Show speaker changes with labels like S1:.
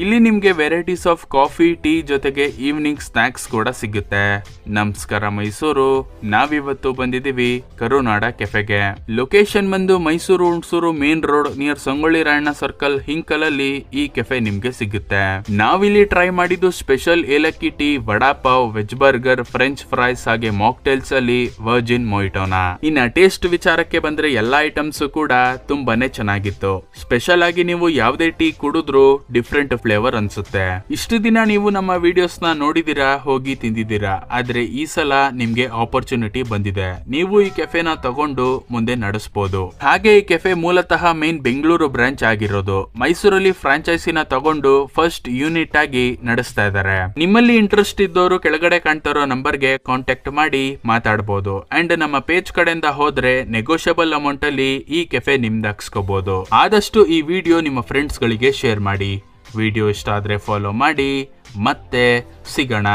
S1: ಇಲ್ಲಿ ನಿಮ್ಗೆ varieties of coffee, tea ಜೊತೆಗೆ ಈವ್ನಿಂಗ್ ಸ್ನಾಕ್ಸ್ ಕೂಡ ಸಿಗುತ್ತೆ. ನಮಸ್ಕಾರ ಮೈಸೂರು, ನಾವಿವತ್ತು ಬಂದಿದೀವಿ ಕರುನಾಡ ಕೆಫೆಗೆ. ಲೊಕೇಶನ್ ಬಂದು Mysuru Hunsur main road near Sangolli Rayanna circle ಹಿಂಕಲಲ್ಲಿ ಈ ಕೆಫೆ ನಿಮ್ಗೆ ಸಿಗುತ್ತೆ. ನಾವಿಲ್ಲಿ ಟ್ರೈ ಮಾಡಿದ್ದು ಸ್ಪೆಷಲ್ ಏಲಕ್ಕಿ tea, vada pav, veg burger, French fries ಹಾಗೆ ಮಾಕ್ಟೇಲ್ಸ್ ಅಲ್ಲಿ ವರ್ಜಿನ್ ಮೊಯಿಟೋನ. ಇನ್ನ ಟೇಸ್ಟ್ ವಿಚಾರಕ್ಕೆ ಬಂದ್ರೆ ಎಲ್ಲಾ ಐಟಮ್ಸ್ ಕೂಡ ತುಂಬಾನೇ ಚೆನ್ನಾಗಿತ್ತು. ಸ್ಪೆಷಲ್ ಆಗಿ ನೀವು ಯಾವುದೇ ಟೀ ಕುಡಿದ್ರು ಡಿಫ್ರೆಂಟ್ ಫ್ಲೇವರ್ ಅನ್ಸುತ್ತೆ. ಇಷ್ಟು ದಿನ ನೀವು ನಮ್ಮ ವಿಡಿಯೋಸ್ ನ ನೋಡಿದೀರಾ, ಹೋಗಿ ತಿಂದಿದ್ದೀರಾ. ಆದ್ರೆ ಈ ಸಲ ನಿಮ್ಗೆ ಆಪರ್ಚುನಿಟಿ ಬಂದಿದೆ. ನೀವು ಈ ಕೆಫೆನ ತಗೊಂಡು ಮುಂದೆ ನಡೆಸಬಹುದು. ಹಾಗೆ ಈ ಕೆಫೆ ಮೂಲತಃ ಮೇನ್ ಬೆಂಗಳೂರು ಬ್ರಾಂಚ್ ಆಗಿರೋದು. ಮೈಸೂರಲ್ಲಿ ಫ್ರಾಂಚೈಸಿನ ತಗೊಂಡು ಫಸ್ಟ್ ಯೂನಿಟ್ ಆಗಿ ನಡೆಸ್ತಾ ಇದ್ದಾರೆ. ನಿಮ್ಮಲ್ಲಿ ಇಂಟ್ರೆಸ್ಟ್ ಇದ್ದವರು ಕೆಳಗಡೆ ಕಾಣ್ತಿರೋ ನಂಬರ್ಗೆ ಕಾಂಟ್ಯಾಕ್ಟ್ ಮಾಡಿ ಮಾತಾಡಬಹುದು. ಅಂಡ್ ನಮ್ಮ ಪೇಜ್ ಕಡೆಯಿಂದ ಹೋದ್ರೆ ನೆಗೋಷಿಯಬಲ್ ಅಮೌಂಟ್ ಅಲ್ಲಿ ಈ ಕೆಫೆ ನಿಮ್ದು ಹಾಕ್ಸ್ಕೋಬಹುದು. ಆದಷ್ಟು ಈ ವಿಡಿಯೋ ನಿಮ್ಮ ಫ್ರೆಂಡ್ಸ್ ಗಳಿಗೆ ಶೇರ್ ಮಾಡಿ. ವಿಡಿಯೋ ಇಷ್ಟ ಆದ್ರೆ ಫಾಲೋ ಮಾಡಿ. ಮತ್ತೆ ಸಿಗೋಣ.